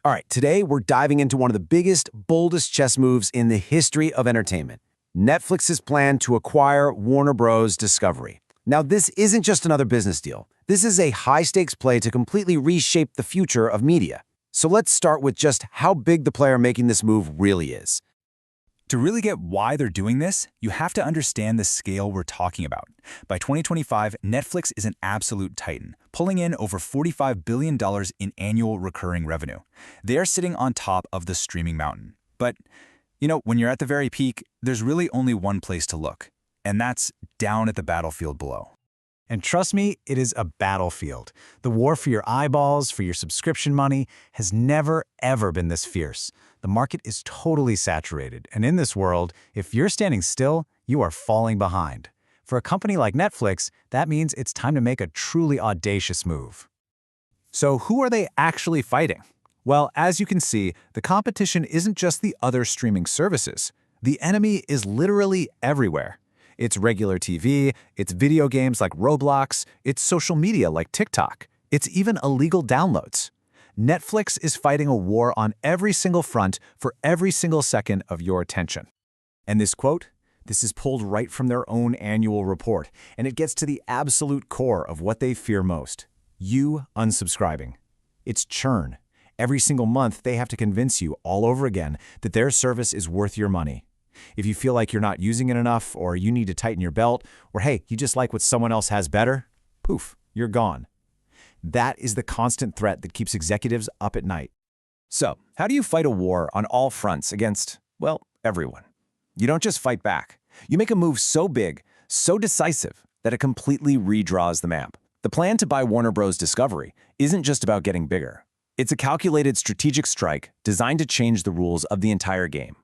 All right, today we're diving into one of the biggest, boldest chess moves in the history of entertainment. Netflix's plan to acquire Warner Bros. Discovery. Now, this isn't just another business deal. This is a high-stakes play to completely reshape the future of media. So let's start with just how big the player making this move really is. To really get why they're doing this, you have to understand the scale we're talking about. By 2025, Netflix is an absolute titan, pulling in over $45 billion in annual recurring revenue. They're sitting on top of the streaming mountain. But, when you're at the very peak, there's really only one place to look, and that's down at the battlefield below. And trust me, it is a battlefield. The war for your eyeballs, for your subscription money, has never, ever been this fierce. The market is totally saturated, and in this world, if you're standing still, you are falling behind. For a company like Netflix, that means it's time to make a truly audacious move. So who are they actually fighting? Well, as you can see, the competition isn't just the other streaming services. The enemy is literally everywhere. It's regular TV, it's video games like Roblox, it's social media like TikTok, it's even illegal downloads. Netflix is fighting a war on every single front for every single second of your attention. And this quote? This is pulled right from their own annual report, and it gets to the absolute core of what they fear most. You unsubscribing. It's churn. Every single month, they have to convince you all over again that their service is worth your money. If you feel like you're not using it enough, or you need to tighten your belt, or hey, you just like what someone else has better, poof, you're gone. That is the constant threat that keeps executives up at night. So, how do you fight a war on all fronts against, well, everyone? You don't just fight back. You make a move so big, so decisive, that it completely redraws the map. The plan to buy Warner Bros. Discovery isn't just about getting bigger. It's a calculated strategic strike designed to change the rules of the entire game.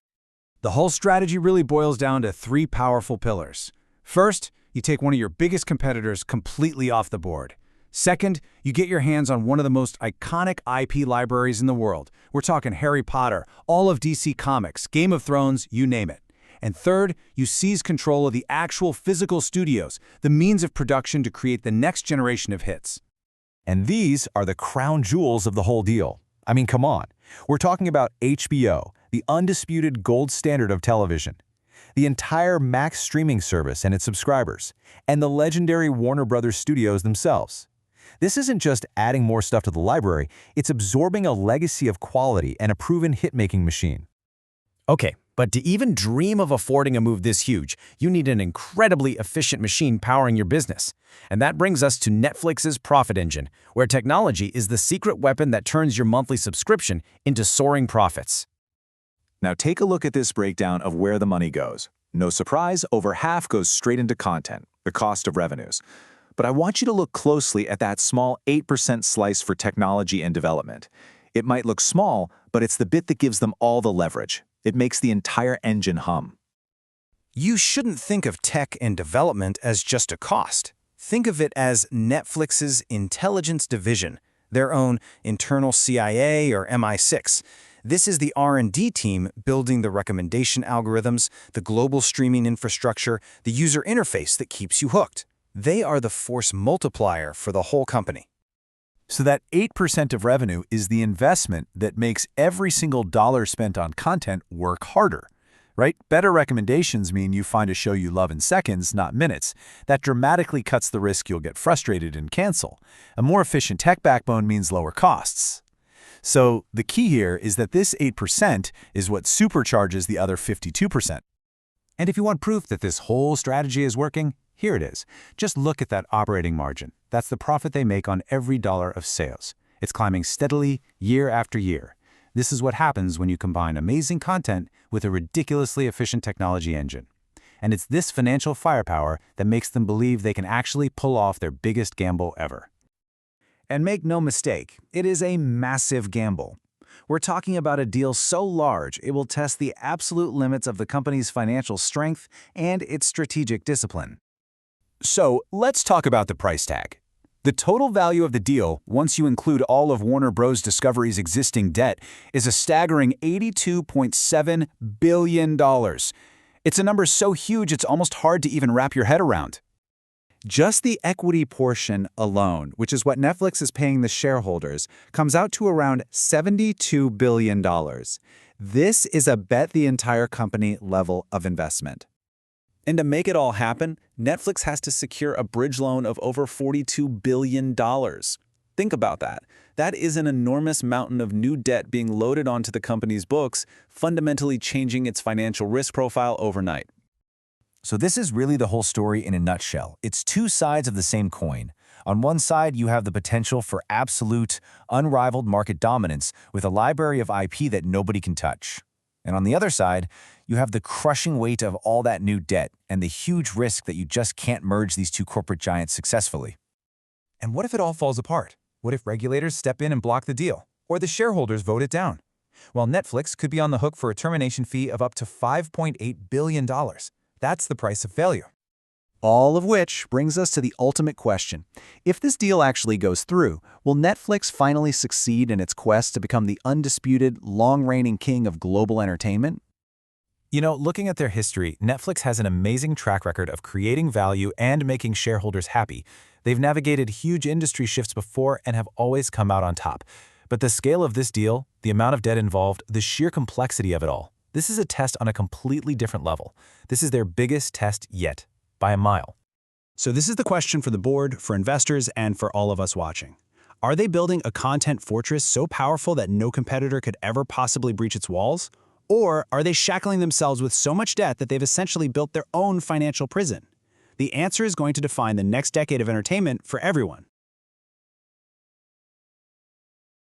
The whole strategy really boils down to three powerful pillars. First, you take one of your biggest competitors completely off the board. Second, you get your hands on one of the most iconic IP libraries in the world. We're talking Harry Potter, all of DC Comics, Game of Thrones, you name it. And third, you seize control of the actual physical studios, the means of production to create the next generation of hits. And these are the crown jewels of the whole deal. I mean, come on. We're talking about HBO, the undisputed gold standard of television, the entire Max streaming service and its subscribers, and the legendary Warner Bros. Studios themselves. This isn't just adding more stuff to the library, it's absorbing a legacy of quality and a proven hit-making machine. Okay, but to even dream of affording a move this huge, you need an incredibly efficient machine powering your business. And that brings us to Netflix's profit engine, where technology is the secret weapon that turns your monthly subscription into soaring profits. Now take a look at this breakdown of where the money goes. No surprise, over half goes straight into content, the cost of revenues. But I want you to look closely at that small 8% slice for technology and development. It might look small, but it's the bit that gives them all the leverage. It makes the entire engine hum. You shouldn't think of tech and development as just a cost. Think of it as Netflix's intelligence division, their own internal CIA or MI6. This is the R&D team building the recommendation algorithms, the global streaming infrastructure, the user interface that keeps you hooked. They are the force multiplier for the whole company. So that 8% of revenue is the investment that makes every single dollar spent on content work harder, right? Better recommendations mean you find a show you love in seconds, not minutes. That dramatically cuts the risk you'll get frustrated and cancel. A more efficient tech backbone means lower costs. So the key here is that this 8% is what supercharges the other 52%. And if you want proof that this whole strategy is working, here it is. Just look at that operating margin. That's the profit they make on every dollar of sales. It's climbing steadily year after year. This is what happens when you combine amazing content with a ridiculously efficient technology engine. And it's this financial firepower that makes them believe they can actually pull off their biggest gamble ever. And make no mistake, it is a massive gamble. We're talking about a deal so large it will test the absolute limits of the company's financial strength and its strategic discipline. So let's talk about the price tag. The total value of the deal, once you include all of Warner Bros. Discovery's existing debt, is a staggering $82.7 billion. It's a number so huge it's almost hard to even wrap your head around. Just the equity portion alone, which is what Netflix is paying the shareholders, comes out to around $72 billion. This is a bet the entire company level of investment. And to make it all happen, Netflix has to secure a bridge loan of over $42 billion. Think about that. That is an enormous mountain of new debt being loaded onto the company's books, fundamentally changing its financial risk profile overnight. So this is really the whole story in a nutshell. It's two sides of the same coin. On one side, you have the potential for absolute, unrivaled market dominance with a library of IP that nobody can touch. And on the other side, you have the crushing weight of all that new debt and the huge risk that you just can't merge these two corporate giants successfully. And what if it all falls apart? What if regulators step in and block the deal? Or the shareholders vote it down? Well, Netflix could be on the hook for a termination fee of up to $5.8 billion. That's the price of failure. All of which brings us to the ultimate question. If this deal actually goes through, will Netflix finally succeed in its quest to become the undisputed, long-reigning king of global entertainment? You know, looking at their history, Netflix has an amazing track record of creating value and making shareholders happy. They've navigated huge industry shifts before and have always come out on top. But the scale of this deal, the amount of debt involved, the sheer complexity of it all, this is a test on a completely different level. This is their biggest test yet, by a mile. So this is the question for the board, for investors, and for all of us watching. Are they building a content fortress so powerful that no competitor could ever possibly breach its walls? Or are they shackling themselves with so much debt that they've essentially built their own financial prison? The answer is going to define the next decade of entertainment for everyone.